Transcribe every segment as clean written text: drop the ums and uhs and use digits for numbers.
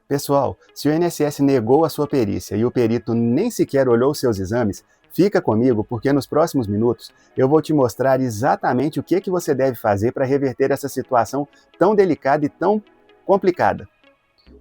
Pessoal, se o INSS negou a sua perícia e o perito nem sequer olhou seus exames, fica comigo porque nos próximos minutos eu vou te mostrar exatamente o que você deve fazer para reverter essa situação tão delicada e tão complicada.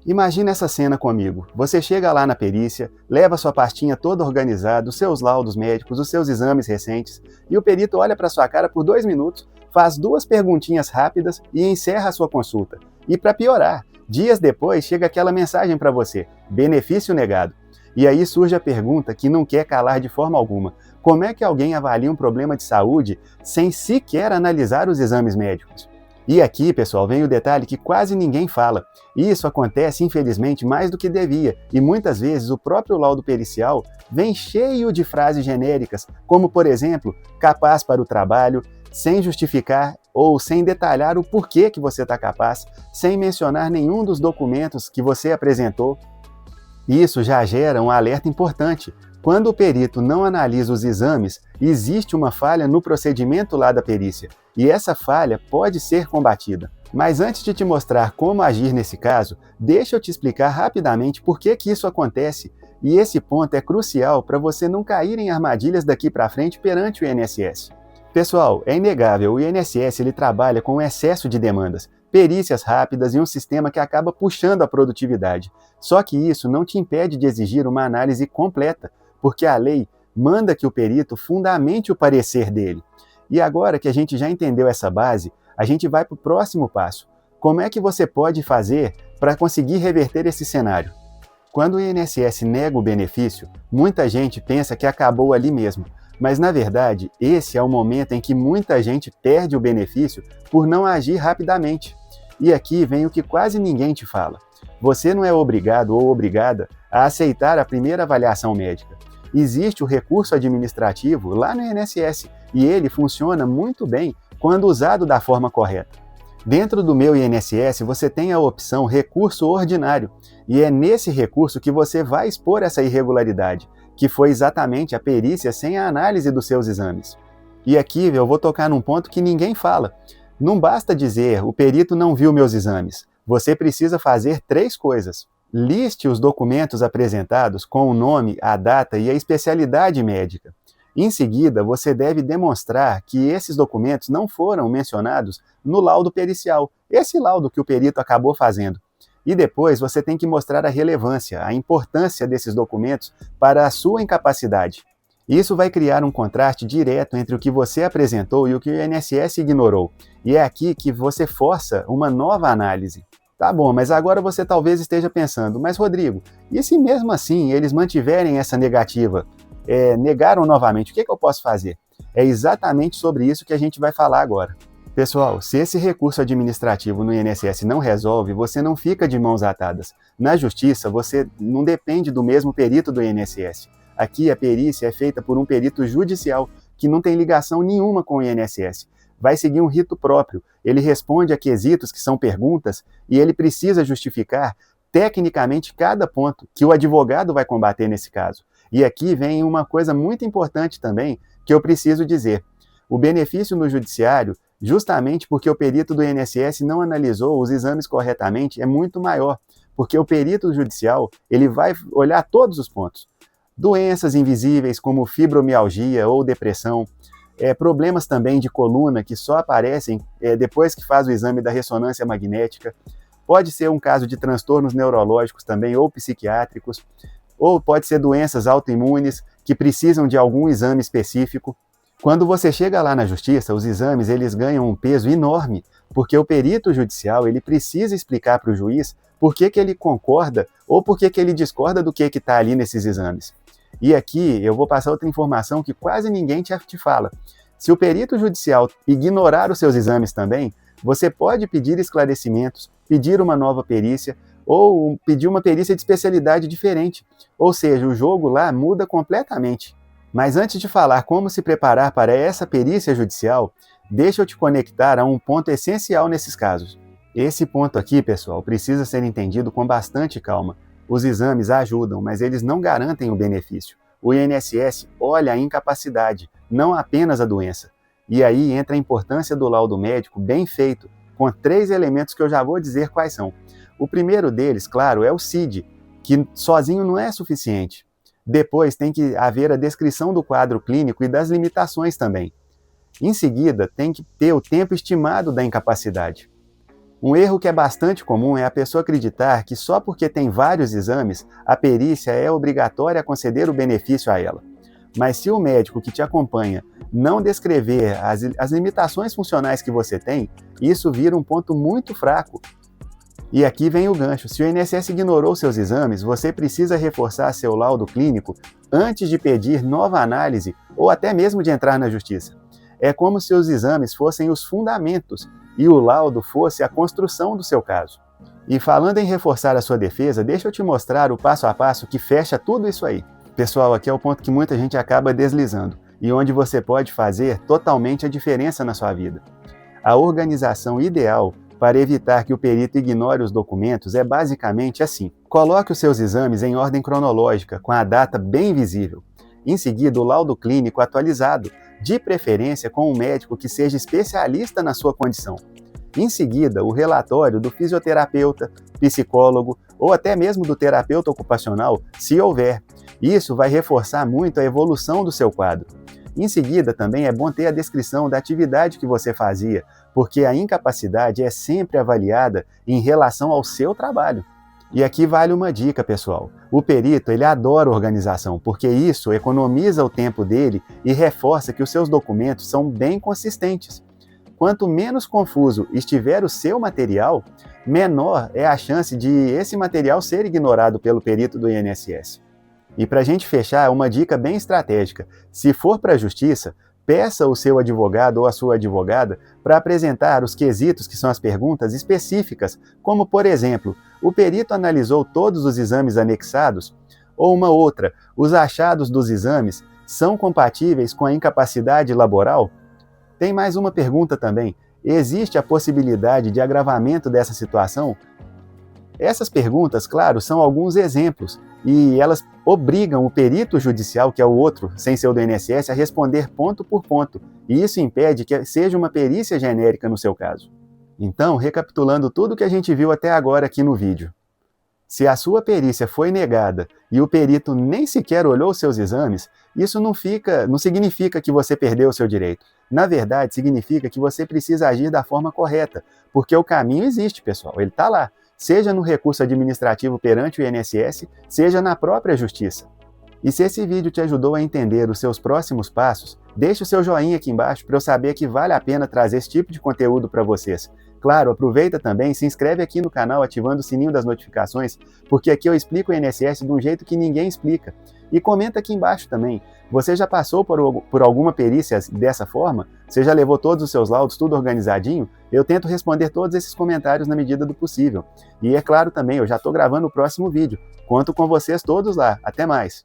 Imagina essa cena comigo. Você chega lá na perícia, leva sua pastinha toda organizada, os seus laudos médicos, os seus exames recentes, e o perito olha para sua cara por 2 minutos, faz duas perguntinhas rápidas e encerra a sua consulta. E para piorar, dias depois chega aquela mensagem para você: benefício negado. E aí surge a pergunta que não quer calar de forma alguma: como é que alguém avalia um problema de saúde sem sequer analisar os exames médicos? E aqui, pessoal, vem o detalhe que quase ninguém fala. Isso acontece, infelizmente, mais do que devia, e muitas vezes o próprio laudo pericial vem cheio de frases genéricas, como, por exemplo, capaz para o trabalho, sem justificar ou sem detalhar o porquê que você está capaz, sem mencionar nenhum dos documentos que você apresentou. Isso já gera um alerta importante. Quando o perito não analisa os exames, existe uma falha no procedimento lá da perícia, e essa falha pode ser combatida. Mas antes de te mostrar como agir nesse caso, deixa eu te explicar rapidamente por que isso acontece, e esse ponto é crucial para você não cair em armadilhas daqui para frente perante o INSS. Pessoal, é inegável, o INSS ele trabalha com um excesso de demandas, perícias rápidas e um sistema que acaba puxando a produtividade. Só que isso não te impede de exigir uma análise completa, porque a lei manda que o perito fundamente o parecer dele. E agora que a gente já entendeu essa base, a gente vai para o próximo passo. Como é que você pode fazer para conseguir reverter esse cenário? Quando o INSS nega o benefício, muita gente pensa que acabou ali mesmo. Mas, na verdade, esse é o momento em que muita gente perde o benefício por não agir rapidamente. E aqui vem o que quase ninguém te fala. Você não é obrigado ou obrigada a aceitar a primeira avaliação médica. Existe o recurso administrativo lá no INSS e ele funciona muito bem quando usado da forma correta. Dentro do Meu INSS você tem a opção recurso ordinário e é nesse recurso que você vai expor essa irregularidade, que foi exatamente a perícia sem a análise dos seus exames. E aqui eu vou tocar num ponto que ninguém fala. Não basta dizer, o perito não viu meus exames. Você precisa fazer 3 coisas. Liste os documentos apresentados com o nome, a data e a especialidade médica. Em seguida, você deve demonstrar que esses documentos não foram mencionados no laudo pericial, esse laudo que o perito acabou fazendo. E depois você tem que mostrar a relevância, a importância desses documentos para a sua incapacidade. Isso vai criar um contraste direto entre o que você apresentou e o que o INSS ignorou. E é aqui que você força uma nova análise. Tá bom, mas agora você talvez esteja pensando, mas Rodrigo, e se mesmo assim eles mantiverem essa negativa, negaram novamente, o que eu posso fazer? É exatamente sobre isso que a gente vai falar agora. Pessoal, se esse recurso administrativo no INSS não resolve, você não fica de mãos atadas. Na justiça, você não depende do mesmo perito do INSS. Aqui a perícia é feita por um perito judicial, que não tem ligação nenhuma com o INSS. Vai seguir um rito próprio, ele responde a quesitos que são perguntas e ele precisa justificar tecnicamente cada ponto que o advogado vai combater nesse caso. E aqui vem uma coisa muito importante também que eu preciso dizer. O benefício no judiciário, justamente porque o perito do INSS não analisou os exames corretamente, é muito maior, porque o perito judicial ele vai olhar todos os pontos. Doenças invisíveis como fibromialgia ou depressão, problemas também de coluna que só aparecem depois que faz o exame da ressonância magnética, pode ser um caso de transtornos neurológicos também ou psiquiátricos, ou pode ser doenças autoimunes que precisam de algum exame específico. Quando você chega lá na justiça, os exames eles ganham um peso enorme, porque o perito judicial ele precisa explicar para o juiz por que ele concorda ou por que ele discorda do que está ali nesses exames. E aqui eu vou passar outra informação que quase ninguém te fala. Se o perito judicial ignorar os seus exames também, você pode pedir esclarecimentos, pedir uma nova perícia ou pedir uma perícia de especialidade diferente. Ou seja, o jogo lá muda completamente. Mas antes de falar como se preparar para essa perícia judicial, deixa eu te conectar a um ponto essencial nesses casos. Esse ponto aqui, pessoal, precisa ser entendido com bastante calma. Os exames ajudam, mas eles não garantem o benefício. O INSS olha a incapacidade, não apenas a doença. E aí entra a importância do laudo médico bem feito, com 3 elementos que eu já vou dizer quais são. O primeiro deles, claro, é o CID, que sozinho não é suficiente. Depois tem que haver a descrição do quadro clínico e das limitações também. Em seguida, tem que ter o tempo estimado da incapacidade. Um erro que é bastante comum é a pessoa acreditar que só porque tem vários exames, a perícia é obrigatória a conceder o benefício a ela. Mas se o médico que te acompanha não descrever as limitações funcionais que você tem, isso vira um ponto muito fraco. E aqui vem o gancho. Se o INSS ignorou seus exames, você precisa reforçar seu laudo clínico antes de pedir nova análise ou até mesmo de entrar na justiça. É como se os exames fossem os fundamentos e o laudo fosse a construção do seu caso. E falando em reforçar a sua defesa, deixa eu te mostrar o passo a passo que fecha tudo isso aí. Pessoal, aqui é o ponto que muita gente acaba deslizando e onde você pode fazer totalmente a diferença na sua vida. A organização ideal para evitar que o perito ignore os documentos é basicamente assim. Coloque os seus exames em ordem cronológica, com a data bem visível. Em seguida, o laudo clínico atualizado, de preferência com um médico que seja especialista na sua condição. Em seguida, o relatório do fisioterapeuta, psicólogo ou até mesmo do terapeuta ocupacional, se houver. Isso vai reforçar muito a evolução do seu quadro. Em seguida, também é bom ter a descrição da atividade que você fazia, porque a incapacidade é sempre avaliada em relação ao seu trabalho. E aqui vale uma dica, pessoal. O perito, ele adora organização, porque isso economiza o tempo dele e reforça que os seus documentos são bem consistentes. Quanto menos confuso estiver o seu material, menor é a chance de esse material ser ignorado pelo perito do INSS. E para a gente fechar, uma dica bem estratégica. Se for para a justiça, peça o seu advogado ou a sua advogada para apresentar os quesitos, que são as perguntas específicas, como, por exemplo, o perito analisou todos os exames anexados? Ou uma outra, os achados dos exames são compatíveis com a incapacidade laboral? Tem mais uma pergunta também. Existe a possibilidade de agravamento dessa situação? Essas perguntas, claro, são alguns exemplos, e elas obrigam o perito judicial, que é o outro, sem ser o do INSS, a responder ponto por ponto, e isso impede que seja uma perícia genérica no seu caso. Então, recapitulando tudo que a gente viu até agora aqui no vídeo. Se a sua perícia foi negada e o perito nem sequer olhou seus exames, isso não significa que você perdeu o seu direito. Na verdade, significa que você precisa agir da forma correta, porque o caminho existe, pessoal, ele está lá. Seja no recurso administrativo perante o INSS, seja na própria justiça. E se esse vídeo te ajudou a entender os seus próximos passos, deixe o seu joinha aqui embaixo para eu saber que vale a pena trazer esse tipo de conteúdo para vocês. Claro, aproveita também, se inscreve aqui no canal ativando o sininho das notificações, porque aqui eu explico o INSS de um jeito que ninguém explica. E comenta aqui embaixo também, você já passou por alguma perícia dessa forma? Você já levou todos os seus laudos, tudo organizadinho? Eu tento responder todos esses comentários na medida do possível. E é claro também, eu já estou gravando o próximo vídeo. Conto com vocês todos lá. Até mais!